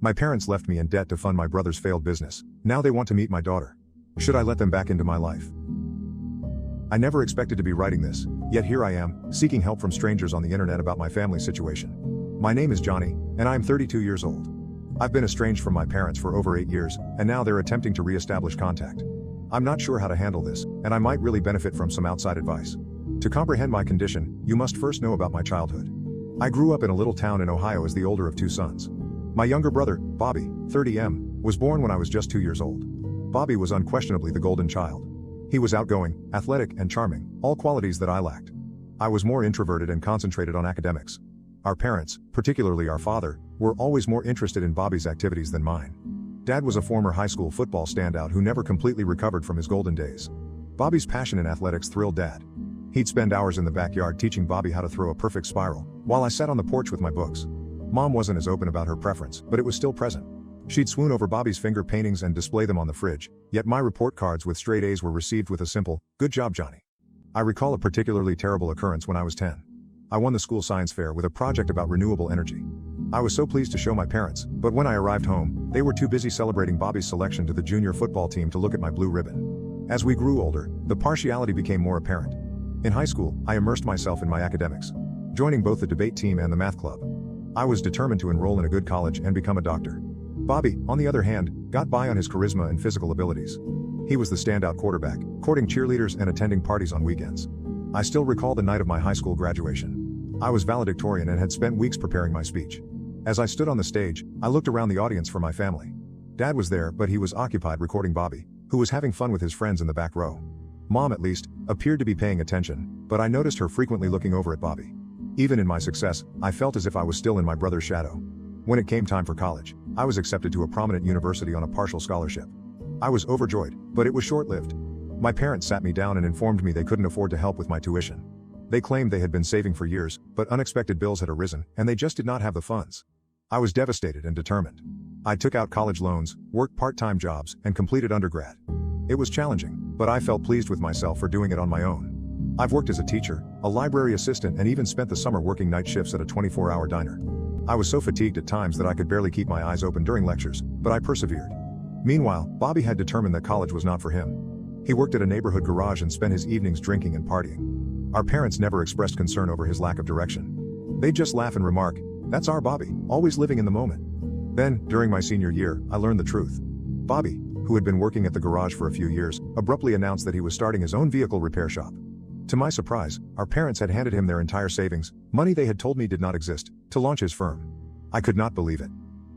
My parents left me in debt to fund my brother's failed business. Now they want to meet my daughter. Should I let them back into my life? I never expected to be writing this, yet here I am, seeking help from strangers on the internet about my family situation. My name is Johnny, and I am 32 years old. I've been estranged from my parents for over 8 years, and now they're attempting to re-establish contact. I'm not sure how to handle this, and I might really benefit from some outside advice. To comprehend my condition, you must first know about my childhood. I grew up in a little town in Ohio as the older of 2 sons. My younger brother, Bobby, 30M, was born when I was just 2 years old. Bobby was unquestionably the golden child. He was outgoing, athletic, and charming, all qualities that I lacked. I was more introverted and concentrated on academics. Our parents, particularly our father, were always more interested in Bobby's activities than mine. Dad was a former high school football standout who never completely recovered from his golden days. Bobby's passion in athletics thrilled Dad. He'd spend hours in the backyard teaching Bobby how to throw a perfect spiral, while I sat on the porch with my books. Mom wasn't as open about her preference, but it was still present. She'd swoon over Bobby's finger paintings and display them on the fridge, yet my report cards with straight A's were received with a simple, "Good job, Johnny." I recall a particularly terrible occurrence when I was 10. I won the school science fair with a project about renewable energy. I was so pleased to show my parents, but when I arrived home, they were too busy celebrating Bobby's selection to the junior football team to look at my blue ribbon. As we grew older, the partiality became more apparent. In high school, I immersed myself in my academics, joining both the debate team and the math club. I was determined to enroll in a good college and become a doctor. Bobby, on the other hand, got by on his charisma and physical abilities. He was the standout quarterback, courting cheerleaders and attending parties on weekends. I still recall the night of my high school graduation. I was valedictorian and had spent weeks preparing my speech. As I stood on the stage, I looked around the audience for my family. Dad was there, but he was occupied recording Bobby, who was having fun with his friends in the back row. Mom, at least, appeared to be paying attention, but I noticed her frequently looking over at Bobby. Even in my success, I felt as if I was still in my brother's shadow. When it came time for college, I was accepted to a prominent university on a partial scholarship. I was overjoyed, but it was short-lived. My parents sat me down and informed me they couldn't afford to help with my tuition. They claimed they had been saving for years, but unexpected bills had arisen, and they just did not have the funds. I was devastated and determined. I took out college loans, worked part-time jobs, and completed undergrad. It was challenging, but I felt pleased with myself for doing it on my own. I've worked as a teacher, a library assistant, and even spent the summer working night shifts at a 24-hour diner. I was so fatigued at times that I could barely keep my eyes open during lectures, but I persevered. Meanwhile, Bobby had determined that college was not for him. He worked at a neighborhood garage and spent his evenings drinking and partying. Our parents never expressed concern over his lack of direction. They'd just laugh and remark, "That's our Bobby, always living in the moment." Then, during my senior year, I learned the truth. Bobby, who had been working at the garage for a few years, abruptly announced that he was starting his own vehicle repair shop. To my surprise, our parents had handed him their entire savings, money they had told me did not exist, to launch his firm. I could not believe it.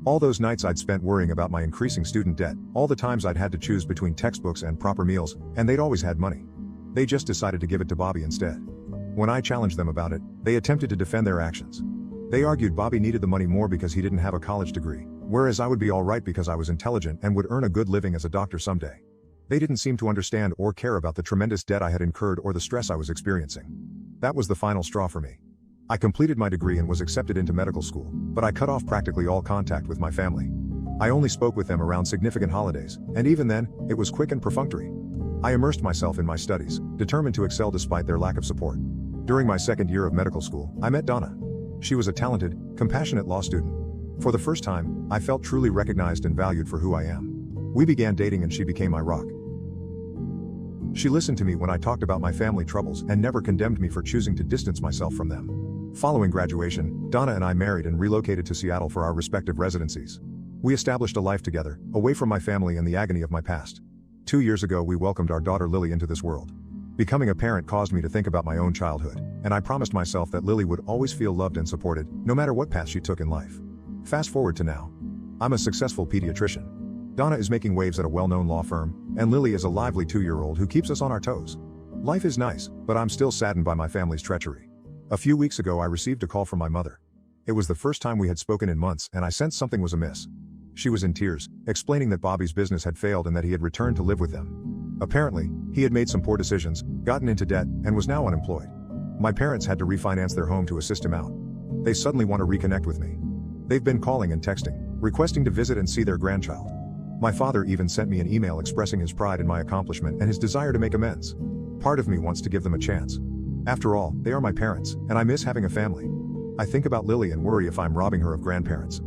All those nights I'd spent worrying about my increasing student debt, all the times I'd had to choose between textbooks and proper meals, and they'd always had money. They just decided to give it to Bobby instead. When I challenged them about it, they attempted to defend their actions. They argued Bobby needed the money more because he didn't have a college degree, whereas I would be all right because I was intelligent and would earn a good living as a doctor someday. They didn't seem to understand or care about the tremendous debt I had incurred or the stress I was experiencing. That was the final straw for me. I completed my degree and was accepted into medical school, but I cut off practically all contact with my family. I only spoke with them around significant holidays, and even then, it was quick and perfunctory. I immersed myself in my studies, determined to excel despite their lack of support. During my second year of medical school, I met Donna. She was a talented, compassionate law student. For the first time, I felt truly recognized and valued for who I am. We began dating and she became my rock. She listened to me when I talked about my family troubles and never condemned me for choosing to distance myself from them. Following graduation, Donna and I married and relocated to Seattle for our respective residencies. We established a life together, away from my family and the agony of my past. 2 years ago we welcomed our daughter Lily into this world. Becoming a parent caused me to think about my own childhood, and I promised myself that Lily would always feel loved and supported, no matter what path she took in life. Fast forward to now. I'm a successful pediatrician. Donna is making waves at a well-known law firm, and Lily is a lively 2-year-old who keeps us on our toes. Life is nice, but I'm still saddened by my family's treachery. A few weeks ago I received a call from my mother. It was the first time we had spoken in months and I sensed something was amiss. She was in tears, explaining that Bobby's business had failed and that he had returned to live with them. Apparently, he had made some poor decisions, gotten into debt, and was now unemployed. My parents had to refinance their home to assist him out. They suddenly want to reconnect with me. They've been calling and texting, requesting to visit and see their grandchild. My father even sent me an email expressing his pride in my accomplishment and his desire to make amends. Part of me wants to give them a chance. After all, they are my parents, and I miss having a family. I think about Lily and worry if I'm robbing her of grandparents.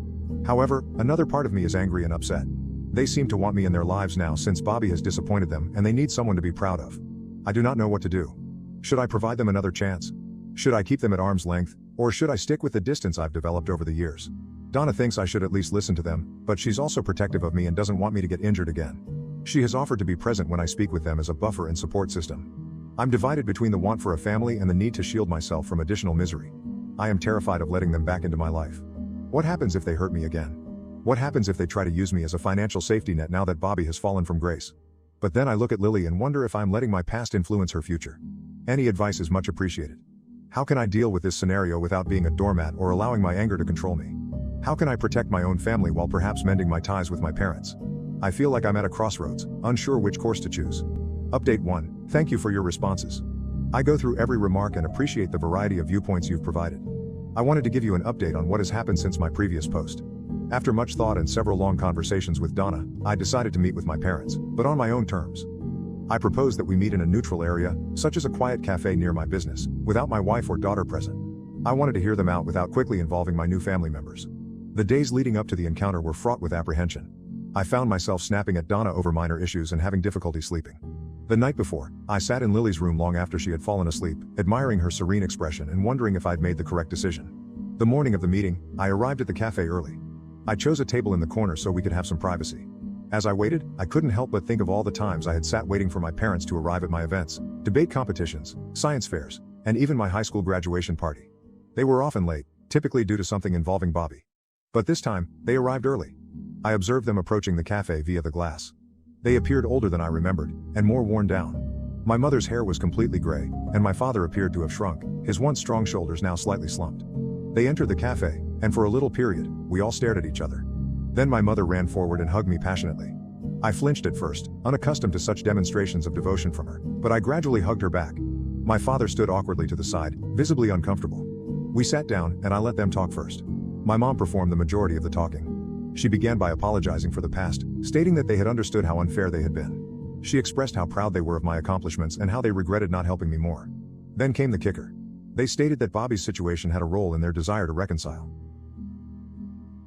However, another part of me is angry and upset. They seem to want me in their lives now since Bobby has disappointed them and they need someone to be proud of. I do not know what to do. Should I provide them another chance? Should I keep them at arm's length, or should I stick with the distance I've developed over the years? Donna thinks I should at least listen to them, but she's also protective of me and doesn't want me to get injured again. She has offered to be present when I speak with them as a buffer and support system. I'm divided between the want for a family and the need to shield myself from additional misery. I am terrified of letting them back into my life. What happens if they hurt me again? What happens if they try to use me as a financial safety net now that Bobby has fallen from grace? But then I look at Lily and wonder if I'm letting my past influence her future. Any advice is much appreciated. How can I deal with this scenario without being a doormat or allowing my anger to control me? How can I protect my own family while perhaps mending my ties with my parents? I feel like I'm at a crossroads, unsure which course to choose. Update 1. Thank you for your responses. I go through every remark and appreciate the variety of viewpoints you've provided. I wanted to give you an update on what has happened since my previous post. After much thought and several long conversations with Donna, I decided to meet with my parents, but on my own terms. I proposed that we meet in a neutral area, such as a quiet cafe near my business, without my wife or daughter present. I wanted to hear them out without quickly involving my new family members. The days leading up to the encounter were fraught with apprehension. I found myself snapping at Donna over minor issues and having difficulty sleeping. The night before, I sat in Lily's room long after she had fallen asleep, admiring her serene expression and wondering if I'd made the correct decision. The morning of the meeting, I arrived at the cafe early. I chose a table in the corner so we could have some privacy. As I waited, I couldn't help but think of all the times I had sat waiting for my parents to arrive at my events, debate competitions, science fairs, and even my high school graduation party. They were often late, typically due to something involving Bobby. But this time, they arrived early. I observed them approaching the cafe via the glass. They appeared older than I remembered, and more worn down. My mother's hair was completely gray, and my father appeared to have shrunk, his once strong shoulders now slightly slumped. They entered the cafe, and for a little period, we all stared at each other. Then my mother ran forward and hugged me passionately. I flinched at first, unaccustomed to such demonstrations of devotion from her, but I gradually hugged her back. My father stood awkwardly to the side, visibly uncomfortable. We sat down, and I let them talk first. My mom performed the majority of the talking. She began by apologizing for the past, stating that they had understood how unfair they had been. She expressed how proud they were of my accomplishments and how they regretted not helping me more. Then came the kicker. They stated that Bobby's situation had a role in their desire to reconcile.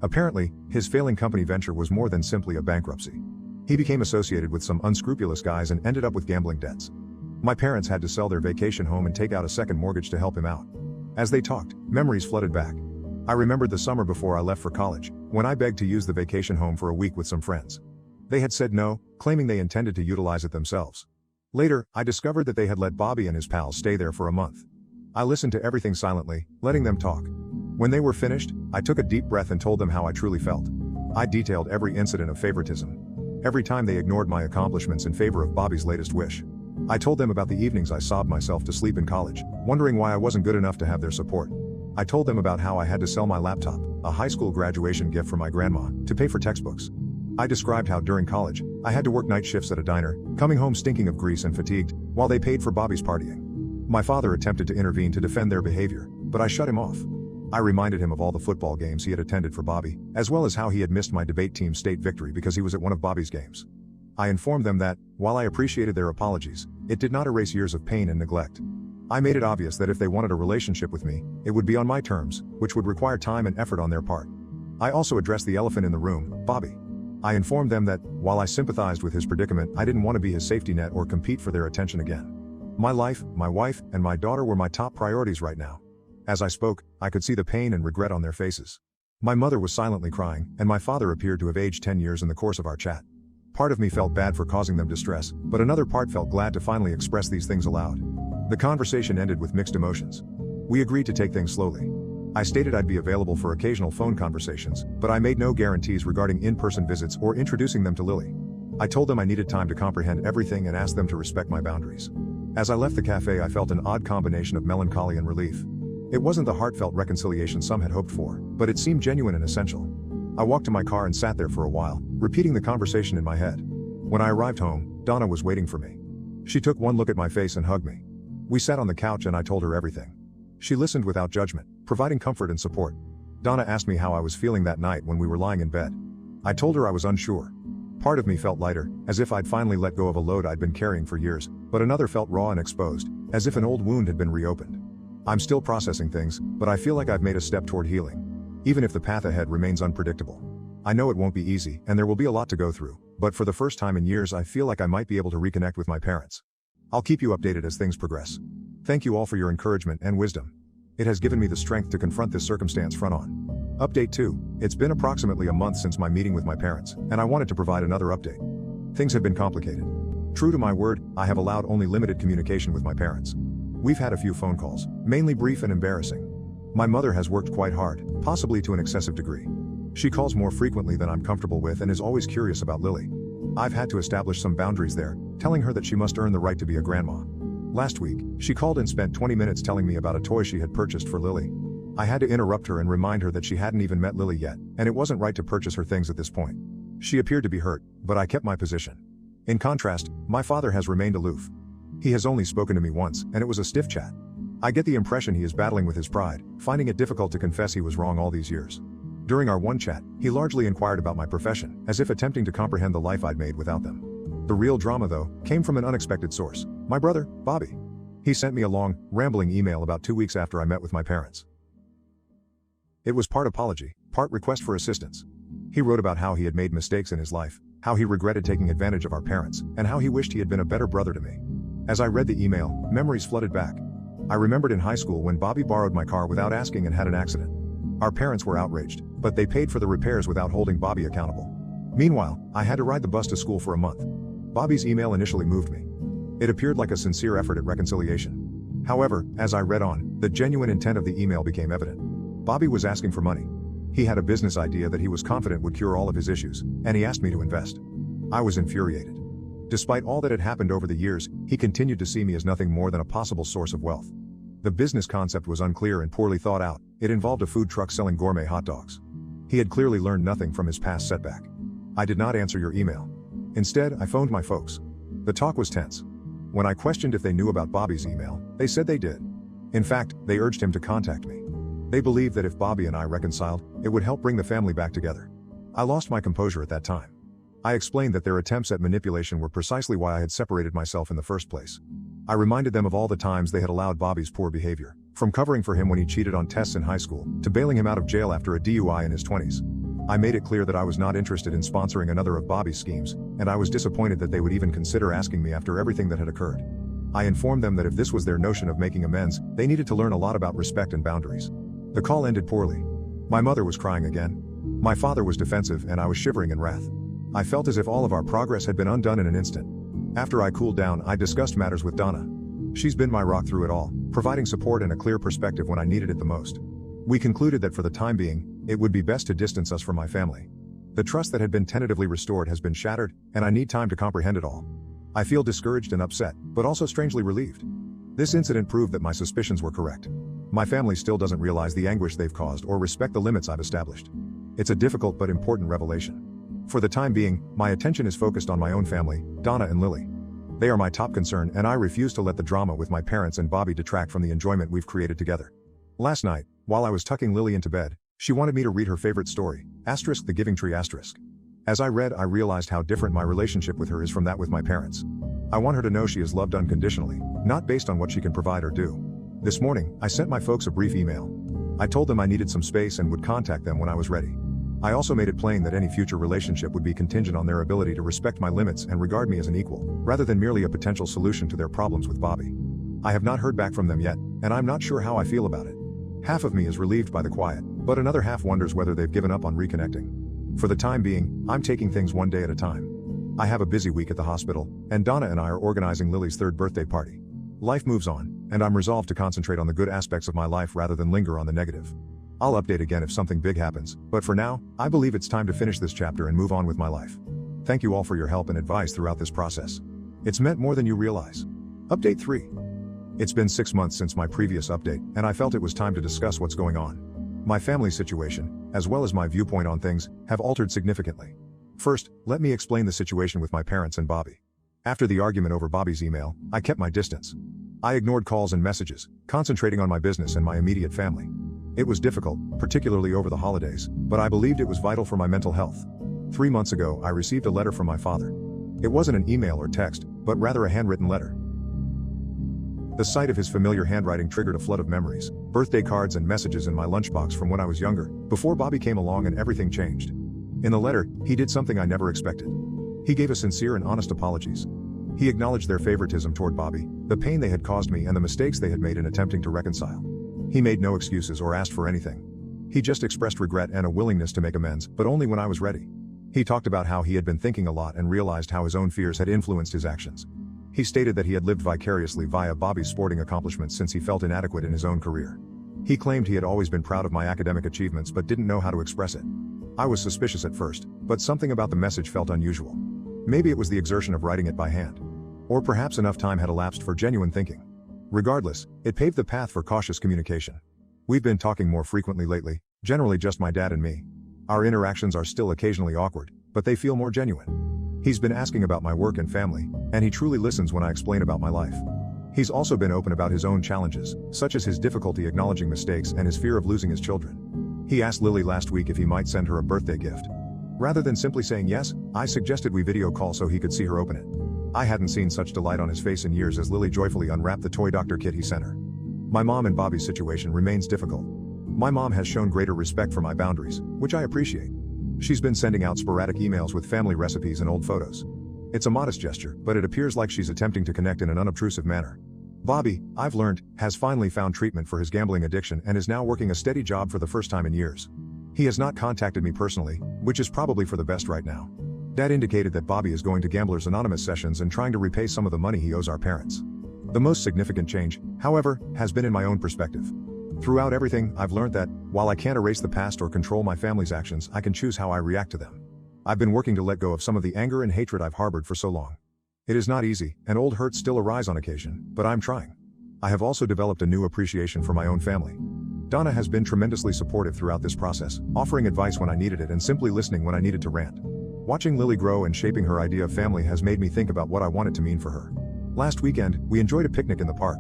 Apparently, his failing company venture was more than simply a bankruptcy. He became associated with some unscrupulous guys and ended up with gambling debts. My parents had to sell their vacation home and take out a second mortgage to help him out. As they talked, memories flooded back. I remembered the summer before I left for college, when I begged to use the vacation home for a week with some friends. They had said no, claiming they intended to utilize it themselves. Later, I discovered that they had let Bobby and his pals stay there for a month. I listened to everything silently, letting them talk. When they were finished, I took a deep breath and told them how I truly felt. I detailed every incident of favoritism. Every time they ignored my accomplishments in favor of Bobby's latest wish. I told them about the evenings I sobbed myself to sleep in college, wondering why I wasn't good enough to have their support. I told them about how I had to sell my laptop, a high school graduation gift from my grandma, to pay for textbooks. I described how during college, I had to work night shifts at a diner, coming home stinking of grease and fatigued, while they paid for Bobby's partying. My father attempted to intervene to defend their behavior, but I shut him off. I reminded him of all the football games he had attended for Bobby, as well as how he had missed my debate team's state victory because he was at one of Bobby's games. I informed them that, while I appreciated their apologies, it did not erase years of pain and neglect. I made it obvious that if they wanted a relationship with me, it would be on my terms, which would require time and effort on their part. I also addressed the elephant in the room, Bobby. I informed them that, while I sympathized with his predicament, I didn't want to be his safety net or compete for their attention again. My life, my wife, and my daughter were my top priorities right now. As I spoke, I could see the pain and regret on their faces. My mother was silently crying, and my father appeared to have aged 10 years in the course of our chat. Part of me felt bad for causing them distress, but another part felt glad to finally express these things aloud. The conversation ended with mixed emotions. We agreed to take things slowly. I stated I'd be available for occasional phone conversations, but I made no guarantees regarding in-person visits or introducing them to Lily. I told them I needed time to comprehend everything and asked them to respect my boundaries. As I left the cafe, I felt an odd combination of melancholy and relief. It wasn't the heartfelt reconciliation some had hoped for, but it seemed genuine and essential. I walked to my car and sat there for a while, repeating the conversation in my head. When I arrived home, Donna was waiting for me. She took one look at my face and hugged me. We sat on the couch and I told her everything. She listened without judgment, providing comfort and support. Donna asked me how I was feeling that night when we were lying in bed. I told her I was unsure. Part of me felt lighter, as if I'd finally let go of a load I'd been carrying for years, but another felt raw and exposed, as if an old wound had been reopened. I'm still processing things, but I feel like I've made a step toward healing. even if the path ahead remains unpredictable. I know it won't be easy, and there will be a lot to go through, but for the first time in years I feel like I might be able to reconnect with my parents. I'll keep you updated as things progress. Thank you all for your encouragement and wisdom. It has given me the strength to confront this circumstance front on. Update 2. It's been approximately a month since my meeting with my parents, and I wanted to provide another update. Things have been complicated. True to my word, I have allowed only limited communication with my parents. We've had a few phone calls, mainly brief and embarrassing. My mother has worked quite hard, possibly to an excessive degree. She calls more frequently than I'm comfortable with and is always curious about Lily. I've had to establish some boundaries there, telling her that she must earn the right to be a grandma. Last week, she called and spent 20 minutes telling me about a toy she had purchased for Lily. I had to interrupt her and remind her that she hadn't even met Lily yet, and it wasn't right to purchase her things at this point. She appeared to be hurt, but I kept my position. In contrast, my father has remained aloof. He has only spoken to me once, and it was a stiff chat. I get the impression he is battling with his pride, finding it difficult to confess he was wrong all these years. During our one chat, he largely inquired about my profession, as if attempting to comprehend the life I'd made without them. The real drama, though, came from an unexpected source: my brother, Bobby. He sent me a long, rambling email about 2 weeks after I met with my parents. It was part apology, part request for assistance. He wrote about how he had made mistakes in his life, how he regretted taking advantage of our parents, and how he wished he had been a better brother to me. As I read the email, memories flooded back. I remembered in high school when Bobby borrowed my car without asking and had an accident. Our parents were outraged, but they paid for the repairs without holding Bobby accountable. Meanwhile, I had to ride the bus to school for a month. Bobby's email initially moved me. It appeared like a sincere effort at reconciliation. However, as I read on, the genuine intent of the email became evident. Bobby was asking for money. He had a business idea that he was confident would cure all of his issues, and he asked me to invest. I was infuriated. Despite all that had happened over the years, he continued to see me as nothing more than a possible source of wealth. The business concept was unclear and poorly thought out. It involved a food truck selling gourmet hot dogs. He had clearly learned nothing from his past setback. I did not answer your email. Instead, I phoned my folks. The talk was tense. When I questioned if they knew about Bobby's email, they said they did. In fact, they urged him to contact me. They believed that if Bobby and I reconciled, it would help bring the family back together. I lost my composure at that time. I explained that their attempts at manipulation were precisely why I had separated myself in the first place. I reminded them of all the times they had allowed Bobby's poor behavior, from covering for him when he cheated on tests in high school, to bailing him out of jail after a DUI in his 20s. I made it clear that I was not interested in sponsoring another of Bobby's schemes, and I was disappointed that they would even consider asking me after everything that had occurred. I informed them that if this was their notion of making amends, they needed to learn a lot about respect and boundaries. The call ended poorly. My mother was crying again. My father was defensive, and I was shivering in wrath. I felt as if all of our progress had been undone in an instant. After I cooled down, I discussed matters with Donna. She's been my rock through it all, providing support and a clear perspective when I needed it the most. We concluded that for the time being, it would be best to distance us from my family. The trust that had been tentatively restored has been shattered, and I need time to comprehend it all. I feel discouraged and upset, but also strangely relieved. This incident proved that my suspicions were correct. My family still doesn't realize the anguish they've caused or respect the limits I've established. It's a difficult but important revelation. For the time being, my attention is focused on my own family, Donna and Lily. They are my top concern, and I refuse to let the drama with my parents and Bobby detract from the enjoyment we've created together. Last night, while I was tucking Lily into bed, she wanted me to read her favorite story, *The Giving Tree*. As I read, I realized how different my relationship with her is from that with my parents. I want her to know she is loved unconditionally, not based on what she can provide or do. This morning, I sent my folks a brief email. I told them I needed some space and would contact them when I was ready. I also made it plain that any future relationship would be contingent on their ability to respect my limits and regard me as an equal, rather than merely a potential solution to their problems with Bobby. I have not heard back from them yet, and I'm not sure how I feel about it. Half of me is relieved by the quiet, but another half wonders whether they've given up on reconnecting. For the time being, I'm taking things one day at a time. I have a busy week at the hospital, and Donna and I are organizing Lily's 3rd birthday party. Life moves on, and I'm resolved to concentrate on the good aspects of my life rather than linger on the negative. I'll update again if something big happens, but for now, I believe it's time to finish this chapter and move on with my life. Thank you all for your help and advice throughout this process. It's meant more than you realize. Update 3. It's been 6 months since my previous update, and I felt it was time to discuss what's going on. My family situation, as well as my viewpoint on things, have altered significantly. First, let me explain the situation with my parents and Bobby. After the argument over Bobby's email, I kept my distance. I ignored calls and messages, concentrating on my business and my immediate family. It was difficult, particularly over the holidays, but I believed it was vital for my mental health. 3 months ago, I received a letter from my father. It wasn't an email or text, but rather a handwritten letter. The sight of his familiar handwriting triggered a flood of memories, birthday cards and messages in my lunchbox from when I was younger, before Bobby came along and everything changed. In the letter, he did something I never expected. He gave a sincere and honest apologies. He acknowledged their favoritism toward Bobby, the pain they had caused me and the mistakes they had made in attempting to reconcile. He made no excuses or asked for anything. He just expressed regret and a willingness to make amends, but only when I was ready. He talked about how he had been thinking a lot and realized how his own fears had influenced his actions. He stated that he had lived vicariously via Bobby's sporting accomplishments since he felt inadequate in his own career. He claimed he had always been proud of my academic achievements but didn't know how to express it. I was suspicious at first, but something about the message felt unusual. Maybe it was the exertion of writing it by hand. Or perhaps enough time had elapsed for genuine thinking. Regardless, it paved the path for cautious communication. We've been talking more frequently lately, generally just my dad and me. Our interactions are still occasionally awkward, but they feel more genuine. He's been asking about my work and family, and he truly listens when I explain about my life. He's also been open about his own challenges, such as his difficulty acknowledging mistakes and his fear of losing his children. He asked Lily last week if he might send her a birthday gift. Rather than simply saying yes, I suggested we video call so he could see her open it. I hadn't seen such delight on his face in years as Lily joyfully unwrapped the toy doctor kit he sent her. My mom and Bobby's situation remains difficult. My mom has shown greater respect for my boundaries, which I appreciate. She's been sending out sporadic emails with family recipes and old photos. It's a modest gesture, but it appears like she's attempting to connect in an unobtrusive manner. Bobby, I've learned, has finally found treatment for his gambling addiction and is now working a steady job for the first time in years. He has not contacted me personally, which is probably for the best right now. Dad indicated that Bobby is going to Gamblers Anonymous sessions and trying to repay some of the money he owes our parents. The most significant change, however, has been in my own perspective. Throughout everything, I've learned that, while I can't erase the past or control my family's actions, I can choose how I react to them. I've been working to let go of some of the anger and hatred I've harbored for so long. It is not easy, and old hurts still arise on occasion, but I'm trying. I have also developed a new appreciation for my own family. Donna has been tremendously supportive throughout this process, offering advice when I needed it and simply listening when I needed to rant. Watching Lily grow and shaping her idea of family has made me think about what I want it to mean for her. Last weekend, we enjoyed a picnic in the park.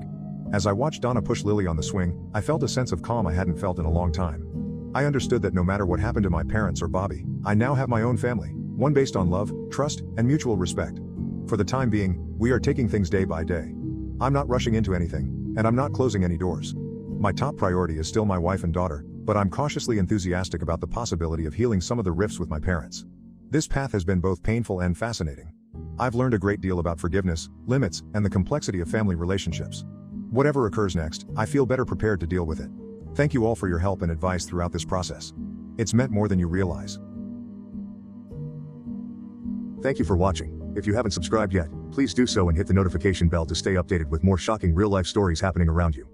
As I watched Donna push Lily on the swing, I felt a sense of calm I hadn't felt in a long time. I understood that no matter what happened to my parents or Bobby, I now have my own family, one based on love, trust, and mutual respect. For the time being, we are taking things day by day. I'm not rushing into anything, and I'm not closing any doors. My top priority is still my wife and daughter, but I'm cautiously enthusiastic about the possibility of healing some of the rifts with my parents. This path has been both painful and fascinating. I've learned a great deal about forgiveness, limits, and the complexity of family relationships. Whatever occurs next, I feel better prepared to deal with it. Thank you all for your help and advice throughout this process. It's meant more than you realize. Thank you for watching. If you haven't subscribed yet, please do so and hit the notification bell to stay updated with more shocking real-life stories happening around you.